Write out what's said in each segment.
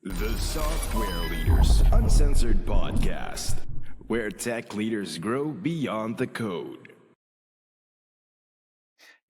The Software Leaders Uncensored Podcast, where tech leaders grow beyond the code.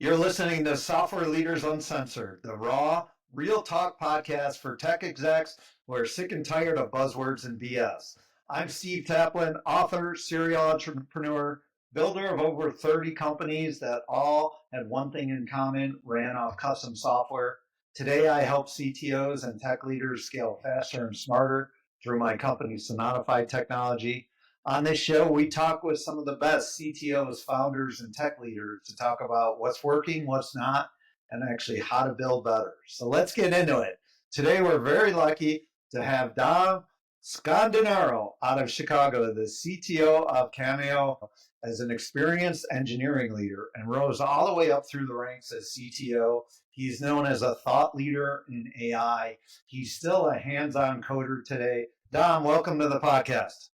You're listening to Software Leaders Uncensored, the raw, real talk podcast for tech execs who are sick and tired of buzzwords and BS. I'm Steve Taplin, author, serial entrepreneur, builder of over 30 companies that all had one thing in common, ran off custom software. Today, I help CTOs and tech leaders scale faster and smarter through my company, Sonatify Technology. On this show, we talk with some of the best CTOs, founders, and tech leaders to talk about what's working, what's not, and actually how to build better. So let's get into it. Today, we're very lucky to have Dom Scandinaro out of Chicago, the CTO of Cameo, as an experienced engineering leader and rose all the way up through the ranks as CTO. He's known as a thought leader in AI. He's still a hands-on coder today. Dom, welcome to the podcast.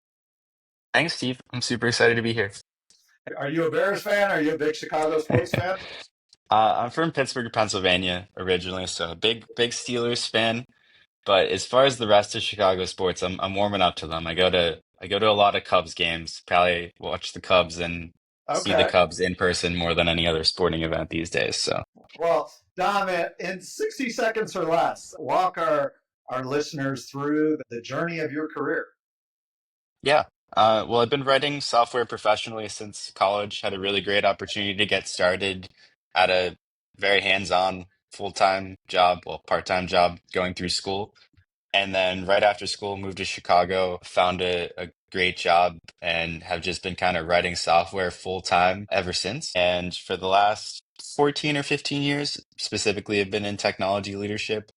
Thanks, Steve. I'm super excited to be here. Are you a Bears fan? Are you a big Chicago sports fan? I'm from Pittsburgh, Pennsylvania originally, so a big Steelers fan. But as far as the rest of Chicago sports, I'm warming up to them. I go to a lot of Cubs games. Probably watch the Cubs and see the Okay. Cubs in person more than any other sporting event these days. So Well, Dom, in 60 seconds or less, walk our listeners through the journey of your career. yeah. Well, I've been writing software professionally since college. Had a really great opportunity to get started at a very hands-on full-time job, well, part-time job going through school. And then right after school, moved to Chicago, found a great job, and have just been kind of writing software full time ever since. And for the last 14 or 15 years, specifically, have been in technology leadership.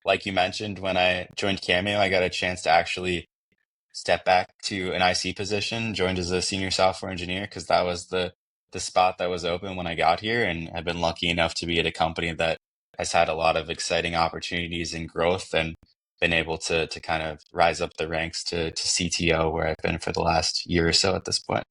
Like you mentioned, when I joined Cameo, I got a chance to actually step back to an IC position, joined as a senior software engineer because that was the spot that was open when I got here, and I've been lucky enough to be at a company that has had a lot of exciting opportunities and growth, and been able to kind of rise up the ranks to CTO, where I've been for the last year or so at this point.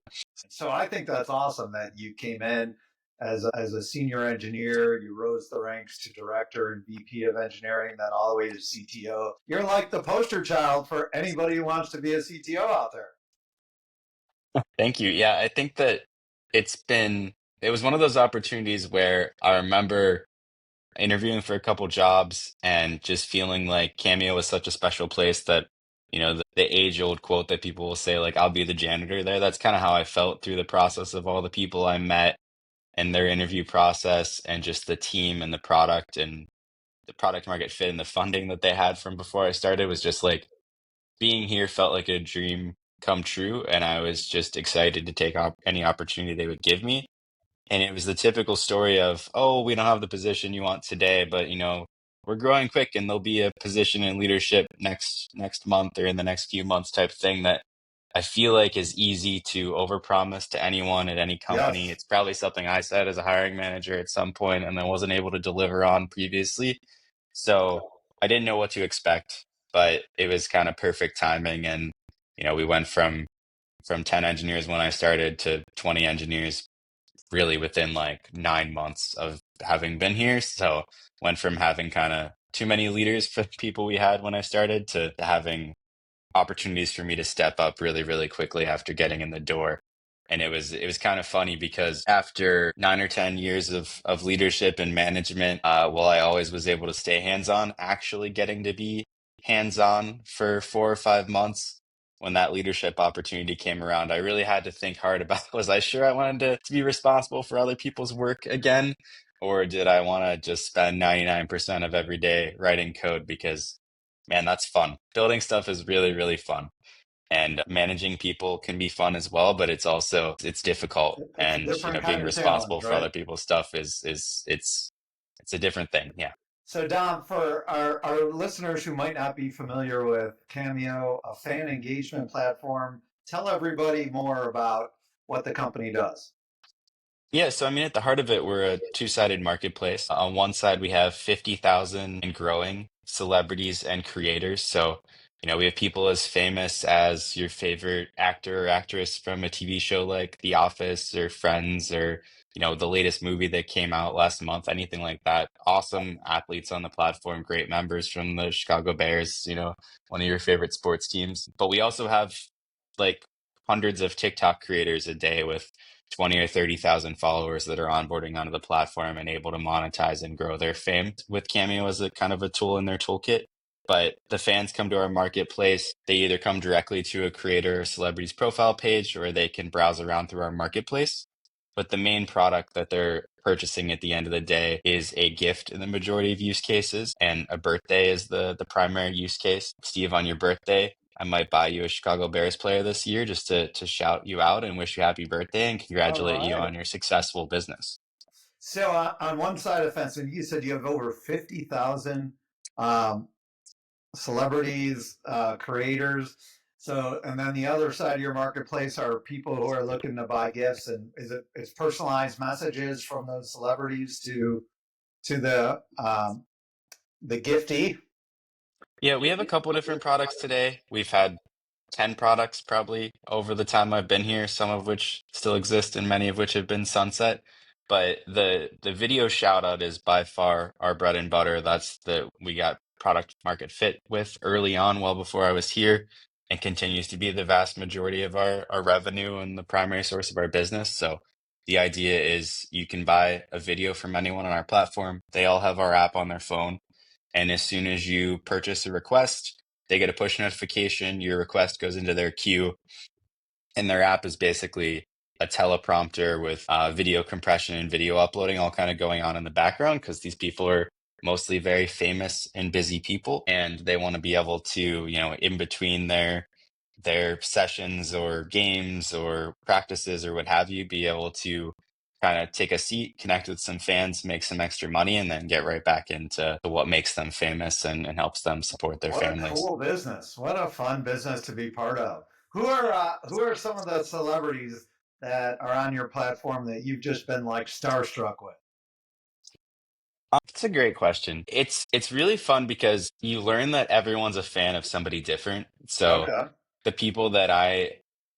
So I think that's awesome that you came in as a senior engineer, you rose the ranks to director and VP of engineering, then all the way to CTO. You're like the poster child for anybody who wants to be a CTO out there. Thank you. Yeah, I think that it was one of those opportunities where I remember interviewing for a couple jobs and just feeling like Cameo was such a special place that, the age-old quote that people will say, like, I'll be the janitor there. That's kind of how I felt through the process of all the people I met and their interview process and just the team and the product market fit and the funding that they had from before I started was just like being here felt like a dream come true. And I was just excited to take any opportunity they would give me. And it was the typical story of, oh, we don't have the position you want today, but we're growing quick and there'll be a position in leadership next month or in the next few months type thing that I feel like is easy to overpromise to anyone at any company. Yes. It's probably something I said as a hiring manager at some point and I wasn't able to deliver on previously. So I didn't know what to expect, but it was kind of perfect timing. And, we went from 10 engineers when I started to 20 engineers really within like 9 months of having been here. So went from having kind of too many leaders for the people we had when I started to having opportunities for me to step up really, really quickly after getting in the door. And it was kind of funny because after 9 or 10 years of leadership and management, while I always was able to stay hands-on, actually getting to be hands-on for 4 or 5 months when that leadership opportunity came around, I really had to think hard about, was I sure I wanted to be responsible for other people's work again? Or did I want to just spend 99% of every day writing code? Because man, that's fun. Building stuff is really, really fun. And managing people can be fun as well, but it's difficult. It's a And different being kind of responsible challenge, for right? other people's stuff is it's a different thing. Yeah. So, Dom, for our listeners who might not be familiar with Cameo, a fan engagement platform, tell everybody more about what the company does. Yeah, so I mean, at the heart of it, we're a two-sided marketplace. On one side, we have 50,000 and growing celebrities and creators. So, we have people as famous as your favorite actor or actress from a TV show like The Office or Friends or the latest movie that came out last month, anything like that. Awesome athletes on the platform, great members from the Chicago Bears, one of your favorite sports teams. But we also have like hundreds of TikTok creators a day with 20 or 30,000 followers that are onboarding onto the platform and able to monetize and grow their fame with Cameo as a kind of a tool in their toolkit. But the fans come to our marketplace. They either come directly to a creator or celebrity's profile page, or they can browse around through our marketplace. But the main product that they're purchasing at the end of the day is a gift in the majority of use cases, and a birthday is the primary use case. Steve, on your birthday, I might buy you a Chicago Bears player this year just to shout you out and wish you happy birthday and All congratulate you right. on your successful business. So on one side of the fence, and you said you have over 50,000 um, celebrities, creators. So, and then the other side of your marketplace are people who are looking to buy gifts, and it's personalized messages from those celebrities to the giftee. Yeah, we have a couple different products today. We've had 10 products probably over the time I've been here, some of which still exist and many of which have been sunset. But the video shout out is by far our bread and butter. That's the we got product market fit with early on, well before I was here, and continues to be the vast majority of our revenue and the primary source of our business. So the idea is you can buy a video from anyone on our platform. They all have our app on their phone. And as soon as you purchase a request, they get a push notification. Your request goes into their queue, and their app is basically a teleprompter with video compression and video uploading all kind of going on in the background because these people are mostly very famous and busy people, and they want to be able to, in between their sessions or games or practices or what have you, be able to kind of take a seat, connect with some fans, make some extra money, and then get right back into what makes them famous and helps them support their What a families. cool business! What a fun business to be part of. Who are some of the celebrities that are on your platform that you've just been like starstruck with? It's a great question. It's really fun because you learn that everyone's a fan of somebody different. So Okay. the people that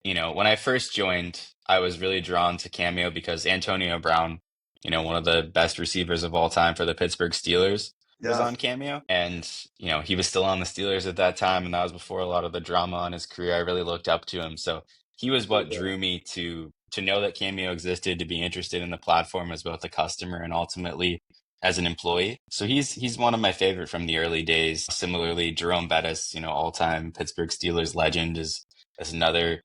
when I first joined, I was really drawn to Cameo because Antonio Brown, one of the best receivers of all time for the Pittsburgh Steelers, was Yes. on Cameo. And, he was still on the Steelers at that time, and that was before a lot of the drama on his career. I really looked up to him. So he was what drew me to know that Cameo existed, to be interested in the platform as both a customer and ultimately as an employee. So he's one of my favorite from the early days. Similarly, Jerome Bettis, all-time Pittsburgh Steelers legend, is another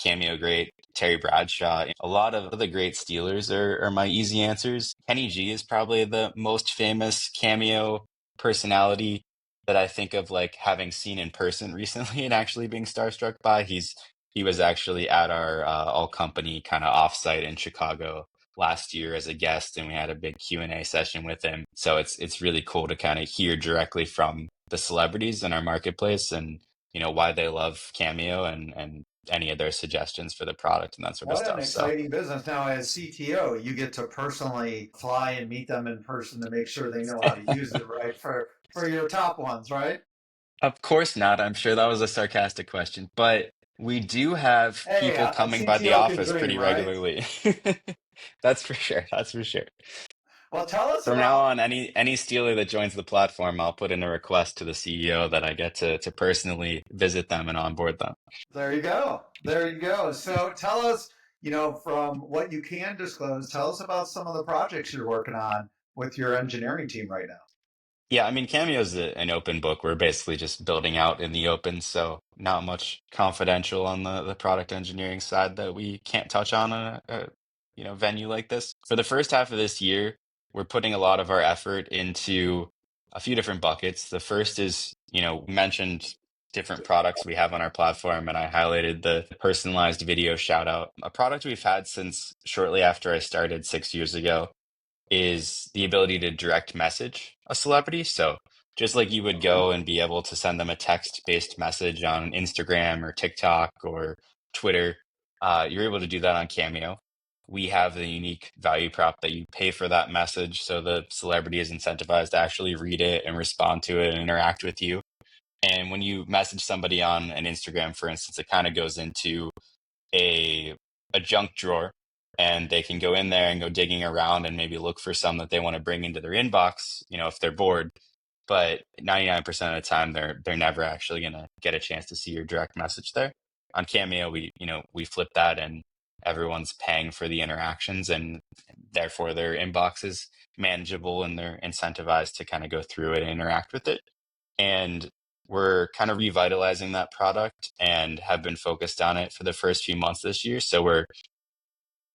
Cameo great. Terry Bradshaw. A lot of the great Steelers are my easy answers. Kenny G is probably the most famous Cameo personality that I think of, like, having seen in person recently and actually being starstruck by. He was actually at our all company kind of offsite in Chicago last year as a guest, and we had a big Q&A session with him. So it's really cool to kind of hear directly from the celebrities in our marketplace, and why they love Cameo and any of their suggestions for the product and that sort of What an stuff. So exciting business. Now, as CTO, you get to personally fly and meet them in person to make sure they know how to use it right for your top ones, right? of course not. I'm sure that was a sarcastic question, but we do have Hey, people a coming by the CTO can office dream, pretty right? regularly. That's for sure. That's for sure. Well, tell us From now about. on, any Steeler that joins the platform, I'll put in a request to the CEO that I get to personally visit them and onboard them. There you go. There you go. So tell us, from what you can disclose, tell us about some of the projects you're working on with your engineering team right now. Yeah, I mean, Cameo's an open book. We're basically just building out in the open, so not much confidential on the product engineering side that we can't touch on a venue like this. For the first half of this year, we're putting a lot of our effort into a few different buckets. The first is, we mentioned different products we have on our platform, and I highlighted the personalized video shout out, a product we've had since shortly after I started 6 years ago, is the ability to direct message a celebrity. So just like you would go and be able to send them a text-based message on Instagram or TikTok or Twitter, you're able to do that on Cameo. We have the unique value prop that you pay for that message, so the celebrity is incentivized to actually read it and respond to it and interact with you. And when you message somebody on an Instagram, for instance, it kind of goes into a a junk drawer and they can go in there and go digging around and maybe look for some that they want to bring into their inbox, if they're bored. But 99% of the time, they're never actually going to get a chance to see your direct message there. On Cameo, we flip that, and everyone's paying for the interactions, and therefore their inbox is manageable, and they're incentivized to kind of go through it and interact with it. And we're kind of revitalizing that product and have been focused on it for the first few months this year. So we're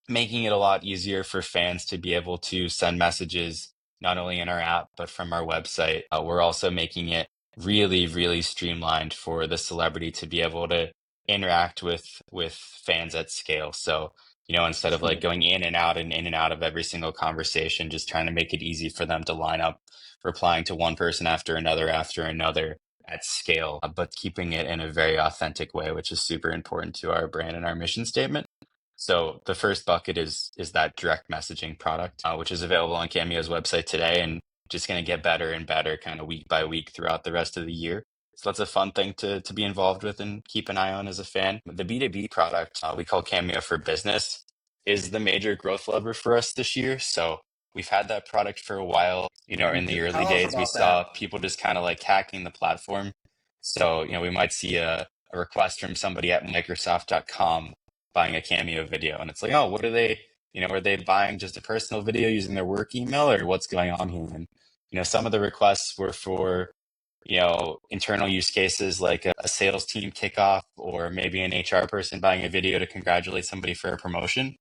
making it a lot easier for fans to be able to send messages not only in our app but from our website. We're also making it really, really streamlined for the celebrity to be able to interact with fans at scale. So, instead of like Sure. going in and out of every single conversation, just trying to make it easy for them to line up, replying to one person after another at scale, but keeping it in a very authentic way, which is super important to our brand and our mission statement. So the first bucket is that direct messaging product, which is available on Cameo's website today, and just going to get better and better kind of week by week throughout the rest of the year. So that's a fun thing to be involved with and keep an eye on as a fan. The B2B product we call Cameo for Business is the major growth lever for us this year. So we've had that product for a while. In the early Tell us days, we about that. saw people just kind of like hacking the platform. So, we might see a request from somebody at Microsoft.com buying a Cameo video, and it's like, oh, what are they, are they buying just a personal video using their work email, or what's going on here? And some of the requests were for internal use cases like a sales team kickoff, or maybe an HR person buying a video to congratulate somebody for a promotion.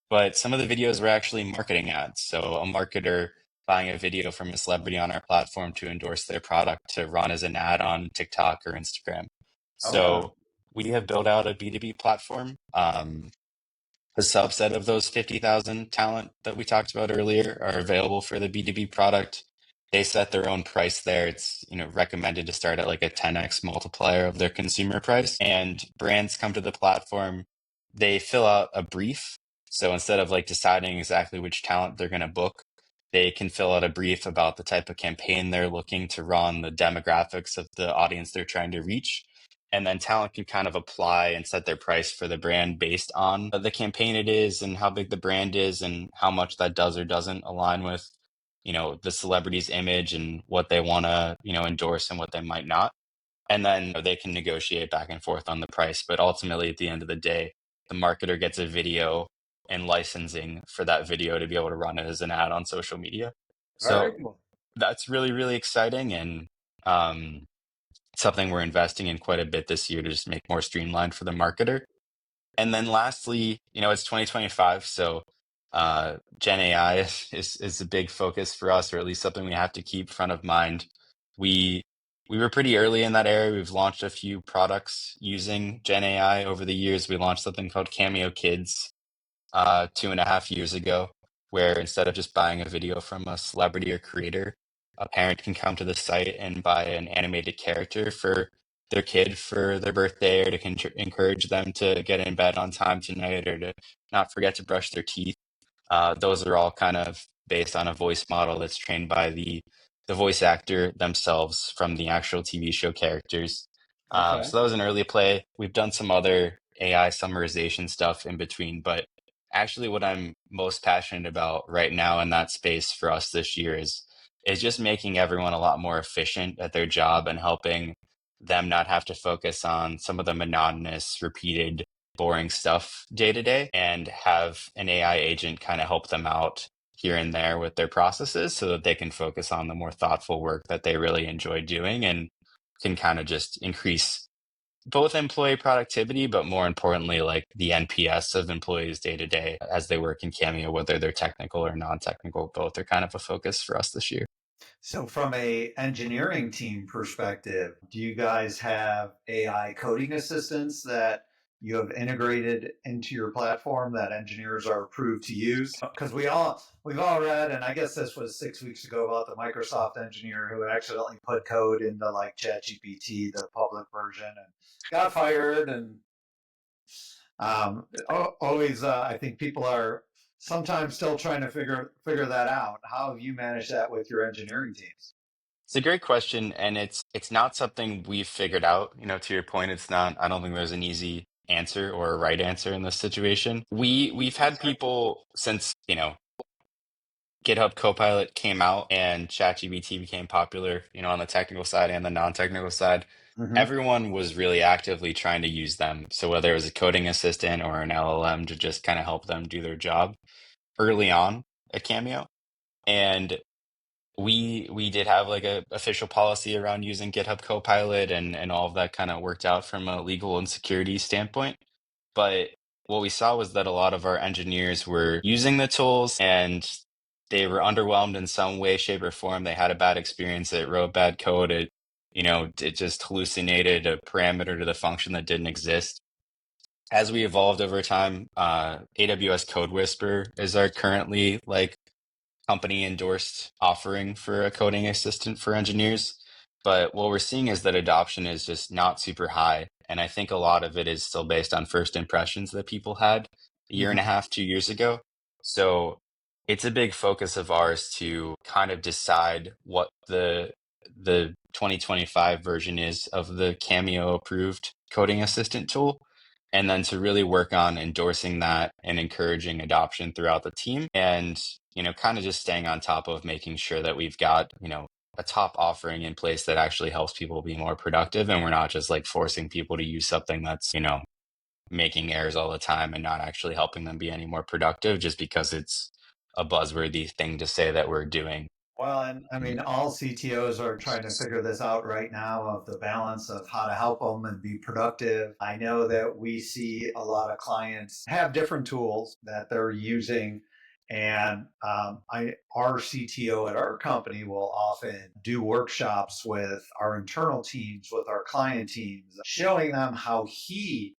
But some of the videos were actually marketing ads, so a marketer buying a video from a celebrity on our platform to endorse their product to run as an ad on TikTok or Instagram. Okay. So we have built out a B2B platform. A subset of those 50,000 talent that we talked about earlier are available for the B2B product. They set their own price there. It's, recommended to start at like a 10x multiplier of their consumer price. And brands come to the platform, they fill out a brief. So instead of like deciding exactly which talent they're going to book, they can fill out a brief about the type of campaign they're looking to run, the demographics of the audience they're trying to reach, and then talent can kind of apply and set their price for the brand based on the campaign it is and how big the brand is and how much that does or doesn't align with the celebrity's image and what they want to endorse and what they might not. And then they can negotiate back and forth on the price, but ultimately at the end of the day, the marketer gets a video and licensing for that video to be able to run it as an ad on social media. Very So cool. that's really, really exciting, and um, something we're investing in quite a bit this year to just make more streamlined for the marketer. And then lastly, it's 2025, so Gen AI is a big focus for us, or at least something we have to keep front of mind. We we were pretty early in that area. We've launched a few products using Gen AI over the years. We launched something called Cameo Kids 2.5 years ago, where instead of just buying a video from a celebrity or creator, a parent can come to the site and buy an animated character for their kid for their birthday, or to encourage them to get in bed on time tonight, or to not forget to brush their teeth. Those are all kind of based on a voice model that's trained by the voice actor themselves from the actual TV show characters. Okay. So that was an early play. We've done some other AI summarization stuff in between, but actually what I'm most passionate about right now in that space for us this year is just making everyone a lot more efficient at their job and helping them not have to focus on some of the monotonous, repeated, boring stuff day to day, and have an AI agent kind of help them out here and there with their processes so that they can focus on the more thoughtful work that they really enjoy doing, and can kind of just increase both employee productivity, but more importantly, like the NPS of employees day to day as they work in Cameo, whether they're technical or non-technical. Both are kind of a focus for us this year. So from a engineering team perspective, do you guys have AI coding assistants that you have integrated into your platform that engineers are approved to use? Because we've all read, and I guess this was 6 weeks ago, about the Microsoft engineer who accidentally put code into like ChatGPT, the public version, and got fired. And always, I think people are sometimes still trying to figure that out. How have you managed that with your engineering teams? It's a great question, and it's not something we've figured out. To your point, it's not. I don't think there's an easy answer or a right answer in this situation. We've had people since, GitHub Copilot came out and ChatGPT became popular, on the technical side and the non-technical side. Hmm. Everyone was really actively trying to use them. So whether it was a coding assistant or an LLM to just kind of help them do their job early on at Cameo. And we did have like a official policy around using GitHub Copilot and all of that kind of worked out from a legal and security standpoint. But what we saw was that a lot of our engineers were using the tools and they were underwhelmed in some way, shape, or form. They had a bad experience. It wrote bad code. It just hallucinated a parameter to the function that didn't exist. As we evolved over time, AWS CodeWhisperer is our currently like company endorsed offering for a coding assistant for engineers. But what we're seeing is that adoption is just not super high. And I think a lot of it is still based on first impressions that people had a year and a Hmm. half, 2 years ago. So it's a big focus of ours to kind of decide what the 2025 version is of the Cameo approved coding assistant tool and then to really work on endorsing that and encouraging adoption throughout the team and kind of just staying on top of making sure that we've got a top offering in place that actually helps people be more productive and we're not just like forcing people to use something that's making errors all the time and not actually helping them be any more productive just because it's a buzzworthy thing to say that we're doing. Well, and I mean, all CTOs are trying to figure this out right now of the balance of how to help them and be productive. I know that we see a lot of clients have different tools that they're using. And our CTO at our company will often do workshops with our internal teams, with our client teams, showing them how he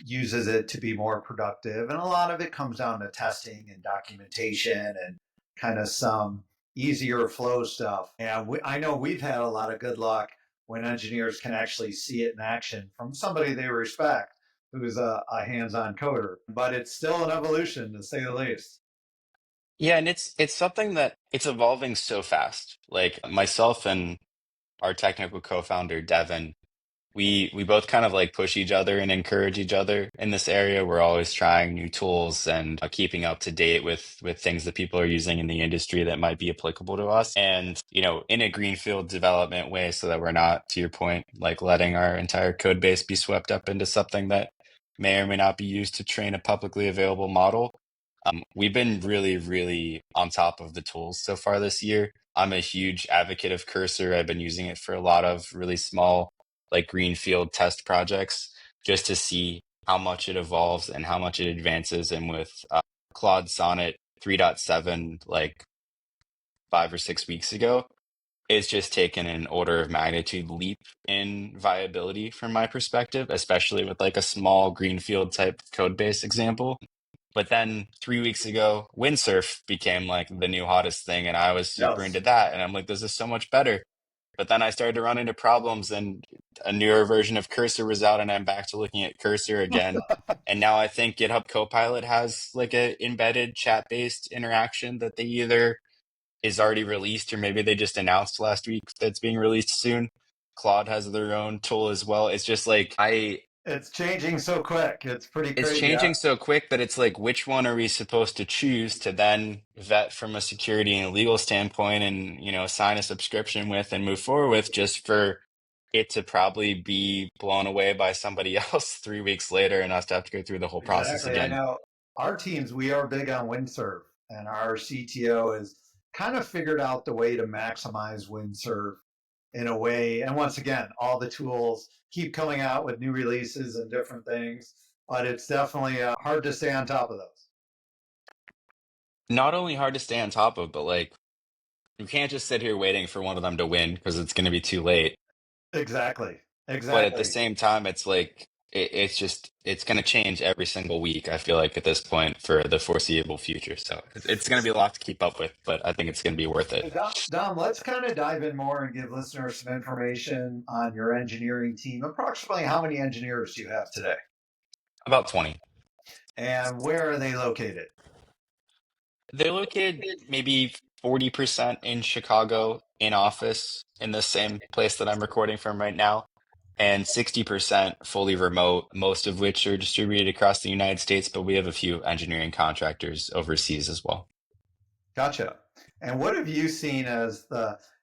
uses it to be more productive. And a lot of it comes down to testing and documentation and kind of some easier flow stuff. And I know we've had a lot of good luck when engineers can actually see it in action from somebody they respect who's a hands-on coder. But it's still an evolution, to say the least. Yeah, and it's something that it's evolving so fast. Like myself and our technical co-founder Devin, we both kind of like push each other and encourage each other in this area. We're always trying new tools and keeping up to date with things that people are using in the industry that might be applicable to us. And in a greenfield development way, so that we're not, to your point, like letting our entire code base be swept up into something that may or may not be used to train a publicly available model. We've been really, really on top of the tools so far this year. I'm a huge advocate of Cursor. I've been using it for a lot of really small, like greenfield test projects, just to see how much it evolves and how much it advances. And with Claude Sonnet 3.7, like 5 or 6 weeks ago, it's just taken an order of magnitude leap in viability from my perspective, especially with like a small greenfield type code base example. But then 3 weeks ago, windsurf became like the new hottest thing, and I was super into Yes. that. And I'm like, this is so much better. But then I started to run into problems, and a newer version of Cursor was out, and I'm back to looking at Cursor again. And now I think GitHub Copilot has like a embedded chat-based interaction that they either is already released or maybe they just announced last week that's being released soon. Claude has their own tool as well. It's just like It's changing so quick. It's pretty it's crazy. changing so quick that it's like, which one are we supposed to choose to then vet from a security and legal standpoint and, sign a subscription with and move forward with just for it to probably be blown away by somebody else 3 weeks later and us to have to go through the whole process Exactly. I again. know our teams, we are big on windsurf, and our CTO has kind of figured out the way to maximize windsurf in a way. And once again, all the tools keep coming out with new releases and different things, but it's definitely hard to stay on top of those. Not only hard to stay on top of, but like you can't just sit here waiting for one of them to win because it's going to be too late. Exactly. But at the Exactly. same time, it's like it's going to change every single week. I feel like at this point for the foreseeable future. So it's going to be a lot to keep up with, but I think it's going to be worth it. So Dom, let's kind of dive in more and give listeners some information on your engineering team. Approximately how many engineers do you have today? About 20. And where are they located? They're located maybe 40% in Chicago in office in the same place that I'm recording from right now. and 60% fully remote, most of which are distributed across the United States, but we have a few engineering contractors overseas as well. Gotcha. And what have you seen as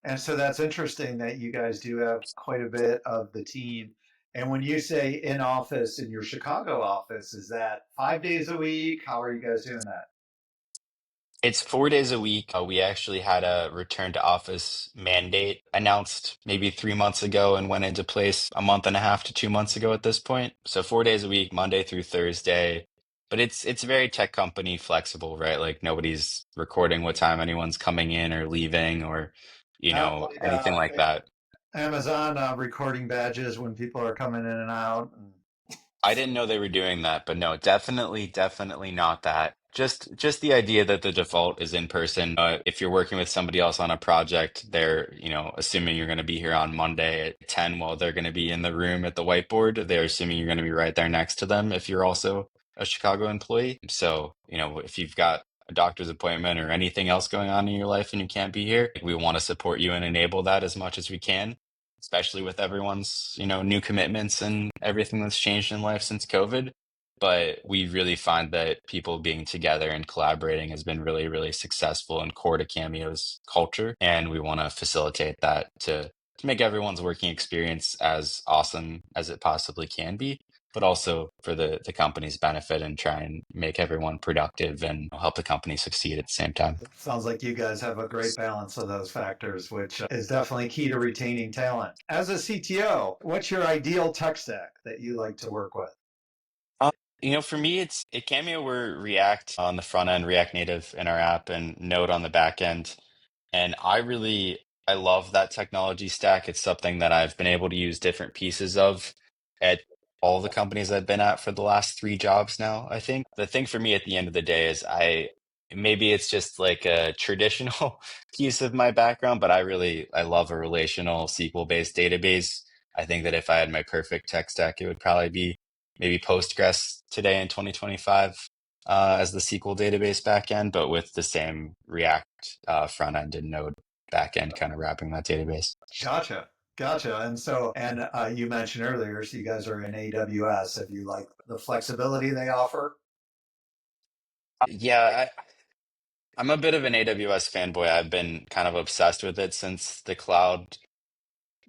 and so that's interesting that you guys do have quite a bit of the team. And when you say in office in your Chicago office, is that 5 days a week? How are you guys doing that? It's 4 days a week. We actually had a return to office mandate announced maybe 3 months ago and went into place a month and a half to 2 months ago at this point. So 4 days a week, Monday through Thursday. But it's very tech company flexible, right? Like nobody's recording what time anyone's coming in or leaving or, Not like anything like that. Amazon recording badges when people are coming in and out. I didn't know they were doing that, but no, definitely not that. Just the idea that the default is in person. If you're working with somebody else on a project, they're, assuming you're going to be here on Monday at 10 while they're going to be in the room at the whiteboard. They're assuming you're going to be right there next to them if you're also a Chicago employee. So, if you've got a doctor's appointment or anything else going on in your life and you can't be here, we want to support you and enable that as much as we can, especially with everyone's, new commitments and everything that's changed in life since COVID. But we really find that people being together and collaborating has been really, really successful and core to Cameo's culture. And we want to facilitate that to make everyone's working experience as awesome as it possibly can be, but also for the company's benefit and try and make everyone productive and help the company succeed at the same time. Sounds like you guys have a great balance of those factors, which is definitely key to retaining talent. As a CTO, what's your ideal tech stack that you like to work with? For me, it's at Cameo, we're React on the front end, React Native in our app, and Node on the back end. And I love that technology stack. It's something that I've been able to use different pieces of at all the companies I've been at for the last three jobs now. I think the thing for me at the end of the day is maybe it's just like a traditional piece of my background, but I love a relational SQL based database. I think that if I had my perfect tech stack, it would probably be maybe Postgres today in 2025 as the SQL database backend, but with the same React front end and Node backend kind of wrapping that database. Gotcha. Gotcha. And you mentioned earlier, so you guys are in AWS. Have you like the flexibility they offer? Yeah, I'm a bit of an AWS fanboy. I've been kind of obsessed with it since the cloud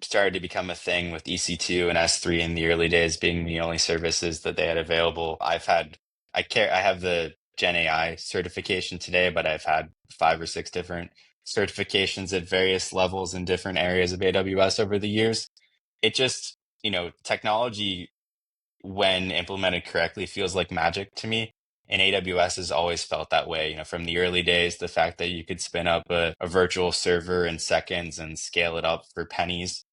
started to become a thing with EC2 and S3 in the early days being the only services that they had available. I have the GenAI certification today, but I've had 5 or 6 different certifications at various levels in different areas of AWS over the years. It just, technology when implemented correctly feels like magic to me. And AWS has always felt that way, from the early days, the fact that you could spin up a virtual server in seconds and scale it up for pennies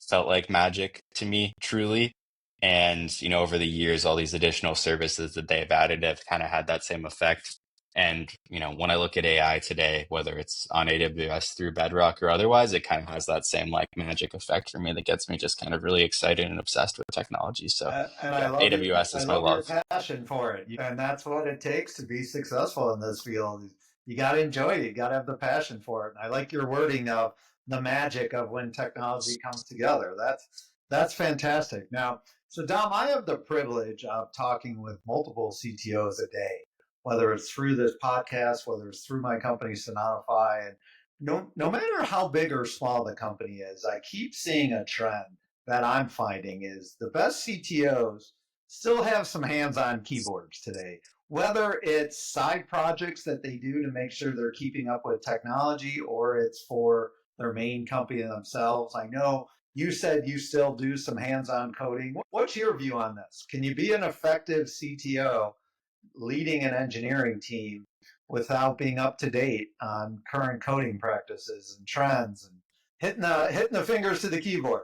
felt like magic to me, truly. And, over the years, all these additional services that they've added have kind of had that same effect. And, when I look at AI today, whether it's on AWS through Bedrock or otherwise, it kind of has that same like magic effect for me that gets me just kind of really excited and obsessed with technology. So And yeah, AWS I is my love your love. passion for it. And that's what it takes to be successful in this field. You got to enjoy it. You got to have the passion for it. And I like your wording of the magic of when technology comes together. That's fantastic. Now, so Dom, I have the privilege of talking with multiple CTOs a day, whether it's through this podcast, whether it's through my company Sonatify, and no matter how big or small the company is, I keep seeing a trend that I'm finding is the best CTOs still have some hands-on keyboards today. Whether it's side projects that they do to make sure they're keeping up with technology or it's for their main company themselves. I know you said you still do some hands-on coding. What's your view on this? Can you be an effective CTO leading an engineering team without being up to date on current coding practices and trends and hitting the fingers to the keyboard?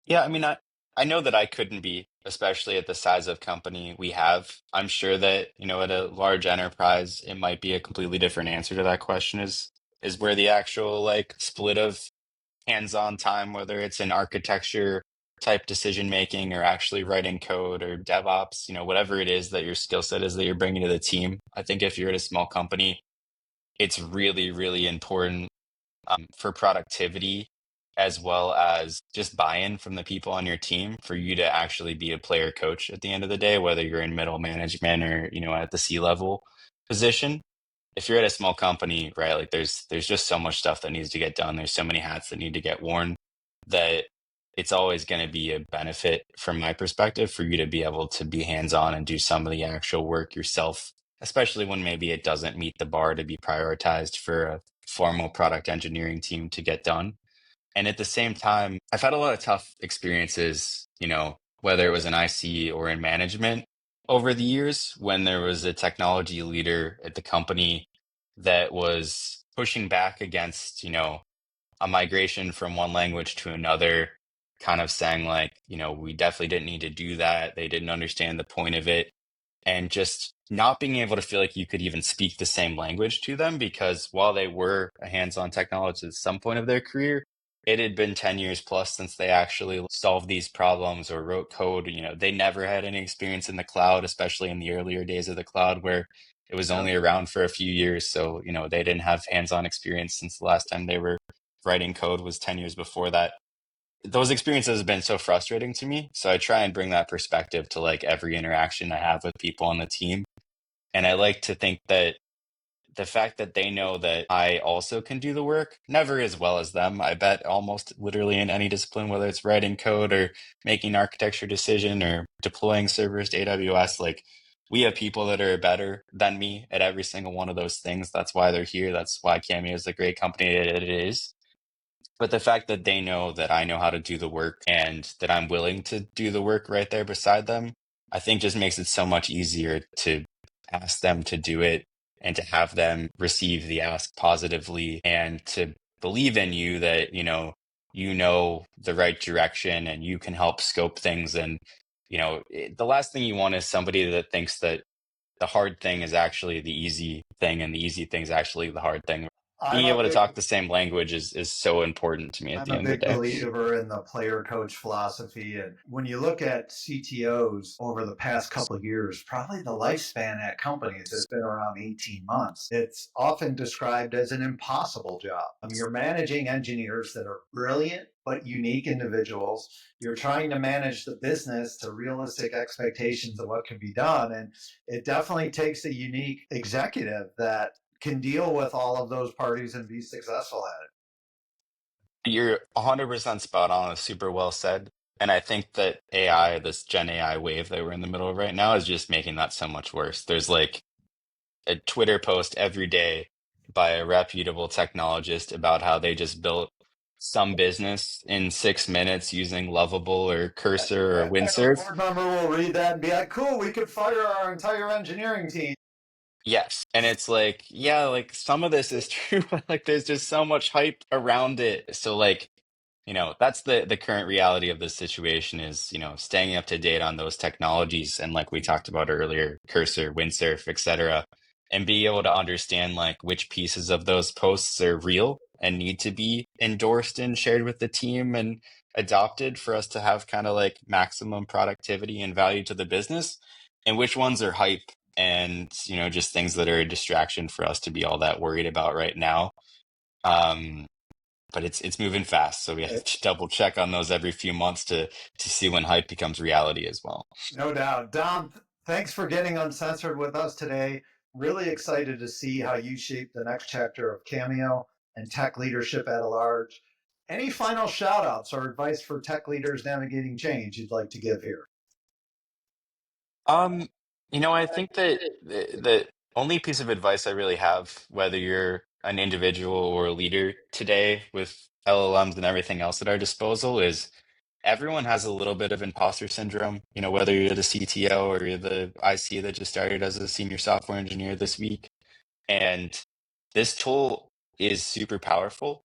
Yeah, I mean, I know that I couldn't be, especially at the size of company we have. I'm sure that, at a large enterprise, it might be a completely different answer to that question is where the actual like split of hands-on time, whether it's in architecture type decision making or actually writing code or DevOps, whatever it is that your skill set is that you're bringing to the team. I think if you're at a small company, it's really, really important for productivity as well as just buy-in from the people on your team for you to actually be a player coach at the end of the day, whether you're in middle management or, at the C-level position. If you're at a small company, right, like there's just so much stuff that needs to get done. There's so many hats that need to get worn that it's always going to be a benefit from my perspective for you to be able to be hands-on and do some of the actual work yourself, especially when maybe it doesn't meet the bar to be prioritized for a formal product engineering team to get done. And at the same time, I've had a lot of tough experiences, whether it was in IC or in management over the years when there was a technology leader at the company that was pushing back against, a migration from one language to another, kind of saying like, we definitely didn't need to do that. They didn't understand the point of it. And just not being able to feel like you could even speak the same language to them because while they were a hands-on technologist at some point of their career, it had been 10 years plus since they actually solved these problems or wrote code. They never had any experience in the cloud, especially in the earlier days of the cloud where it was Yep. only around for a few years. So, they didn't have hands-on experience since the last time they were writing code was 10 years before that. Those experiences have been so frustrating to me. So I try and bring that perspective to like every interaction I have with people on the team. And I like to think that the fact that they know that I also can do the work, never as well as them. I bet almost literally in any discipline, whether it's writing code or making architecture decision or deploying servers to AWS, like we have people that are better than me at every single one of those things. That's why they're here. That's why Cameo is the great company that it is. But the fact that they know that I know how to do the work and that I'm willing to do the work right there beside them, I think just makes it so much easier to ask them to do it and to have them receive the ask positively and to believe in you that, you know the right direction and you can help scope things. And, the last thing you want is somebody that thinks that the hard thing is actually the easy thing and the easy thing is actually the hard thing. I'm Being a able to big talk the same language is so important to me at I'm the a end of big the day. believer in the player coach philosophy. And when you look at CTOs over the past couple of years, probably the lifespan at companies has been around 18 months. It's often described as an impossible job. You're managing engineers that are brilliant but unique individuals. You're trying to manage the business to realistic expectations of what can be done. And it definitely takes a unique executive that can deal with all of those parties and be successful at it. You're 100% spot on. It's super well said. And I think that AI, this Gen AI wave that we're in the middle of right now, is just making that so much worse. There's like a Twitter post every day by a reputable technologist about how they just built some business in 6 minutes using Lovable or Cursor or And a Windsurf. board member will read that and be like, cool, we could fire our entire engineering team. Yes. And it's like, yeah, like some of this is true, but like there's just so much hype around it. So like, that's the current reality of this situation is, staying up to date on those technologies and like we talked about earlier, Cursor, Windsurf, etc., and be able to understand like which pieces of those posts are real and need to be endorsed and shared with the team and adopted for us to have kind of like maximum productivity and value to the business, and which ones are hype and just things that are a distraction for us to be all that worried about right now. um but it's moving fast, so we have to double check on those every few months to see when hype becomes reality as well. No doubt. Dom, thanks for getting uncensored with us today. Really excited to see how you shape the next chapter of Cameo and tech leadership at a large. Any final shout outs or advice for tech leaders navigating change you'd like to give here? um I think that the only piece of advice I really have, whether you're an individual or a leader today with LLMs and everything else at our disposal, is everyone has a little bit of imposter syndrome, whether you're the CTO or you're the IC that just started as a senior software engineer this week. And this tool is super powerful,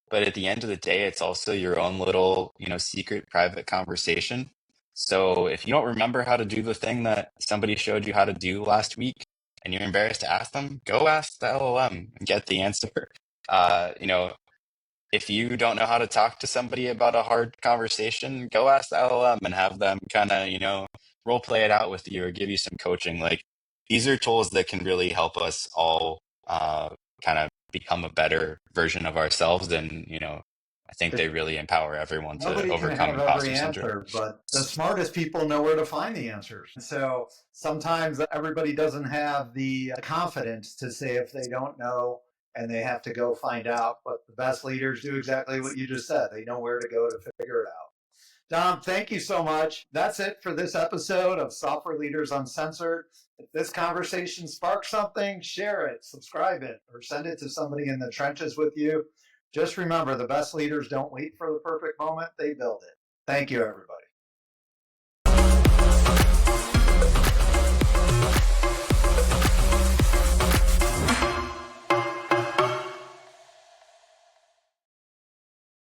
but at the end of the day, it's also your own little, secret private conversation. So if you don't remember how to do the thing that somebody showed you how to do last week and you're embarrassed to ask them, go ask the LLM and get the answer. If you don't know how to talk to somebody about a hard conversation, go ask the LLM and have them kind of, role play it out with you or give you some coaching. Like these are tools that can really help us all kind of become a better version of ourselves and, I think they really empower everyone to Nobody can overcome have every imposter syndrome. answer, but the smartest people know where to find the answers. So sometimes everybody doesn't have the confidence to say if they don't know and they have to go find out. But the best leaders do exactly what you just said. They know where to go to figure it out. Dom, thank you so much. That's it for this episode of Software Leaders Uncensored. If this conversation sparks something, share it, subscribe it, or send it to somebody in the trenches with you. Just remember, the best leaders don't wait for the perfect moment, they build it. Thank you, everybody.